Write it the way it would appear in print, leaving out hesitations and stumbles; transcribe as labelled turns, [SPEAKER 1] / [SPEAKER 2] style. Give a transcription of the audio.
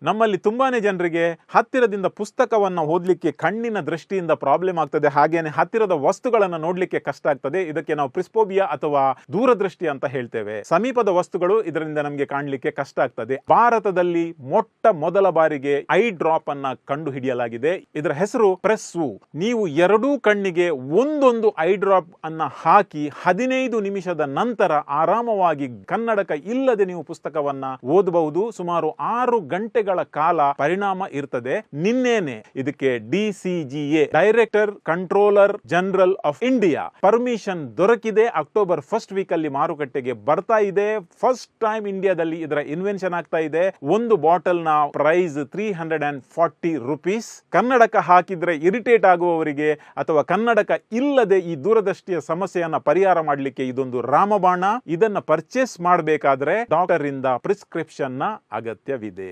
[SPEAKER 1] ನಮ್ಮಲ್ಲಿ ತುಂಬಾನೇ ಜನರಿಗೆ ಹತ್ತಿರದಿಂದ ಪುಸ್ತಕವನ್ನು ಓದಲಿಕ್ಕೆ ಕಣ್ಣಿನ ದೃಷ್ಟಿಯಿಂದ ಪ್ರಾಬ್ಲಮ್ ಆಗ್ತದೆ, ಹಾಗೇನೆ ಹತ್ತಿರದ ವಸ್ತುಗಳನ್ನು ನೋಡ್ಲಿಕ್ಕೆ ಕಷ್ಟ ಆಗ್ತದೆ. ಇದಕ್ಕೆ ನಾವು ಪ್ರಿಸ್ಪೋಬಿಯಾ ಅಥವಾ ದೂರದೃಷ್ಟಿ ಅಂತ ಹೇಳ್ತೇವೆ. ಸಮೀಪದ ವಸ್ತುಗಳು ಇದರಿಂದ ನಮಗೆ ಕಾಣಲಿಕ್ಕೆ ಕಷ್ಟ ಆಗ್ತದೆ. ಭಾರತದಲ್ಲಿ ಮೊಟ್ಟ ಮೊದಲ ಬಾರಿಗೆ ಐ ಡ್ರಾಪ್ ಅನ್ನ ಕಂಡು ಹಿಡಿಯಲಾಗಿದೆ. ಇದರ ಹೆಸರು ಪ್ರೆಸ್ಸು. ನೀವು ಎರಡೂ ಕಣ್ಣಿಗೆ ಒಂದೊಂದು ಐ ಡ್ರಾಪ್ ಅನ್ನ ಹಾಕಿ 15 ನಿಮಿಷದ ನಂತರ ಆರಾಮವಾಗಿ ಕನ್ನಡಕ ಇಲ್ಲದೆ ನೀವು ಪುಸ್ತಕವನ್ನ ಓದಬಹುದು. ಸುಮಾರು 6 ಗಂಟೆಗಳ ಕಾಲ ಪರಿಣಾಮ ಇರ್ತದೆ. ನಿನ್ನೆನೆ ಇದಕ್ಕೆ DCGA director controller general of India permission ದೊರಕಿದೆ. ಅಕ್ಟೋಬರ್ 1st ವೀಕ್ ಅಲ್ಲಿ ಮಾರುಕಟ್ಟೆಗೆ ಬರ್ತಾ ಇದೆ. ಫಸ್ಟ್ ಟೈಮ್ ಇಂಡಿಯಾದಲ್ಲಿ ಇದರ ಇನ್ವೆನ್ಷನ್ ಆಗ್ತಾ ಇದೆ. ಒಂದು ಬಾಟಲ್ ನ ಪ್ರೈಸ್ 340 ರೂಪೀಸ್. ಕನ್ನಡಕ ಹಾಕಿದ್ರೆ ಇರಿಟೇಟ್ ಆಗುವವರಿಗೆ ಅಥವಾ ಕನ್ನಡಕ ಇಲ್ಲದೆ ಈ ದೂರದೃಷ್ಟಿಯ ಸಮಸ್ಯೆಯನ್ನ ಪರಿಹಾರ ಮಾಡಲಿಕ್ಕೆ ಇದೊಂದು ರಾಮಬಾಣ. ಇದನ್ನ ಪರ್ಚೇಸ್ ಮಾಡಬೇಕಾದ್ರೆ ಡಾಕ್ಟರ್ ಇಂದ ಪ್ರಿಸ್ಕ್ರಿಪ್ಷನ್ ನ ಅಗತ್ಯವಿದೆ.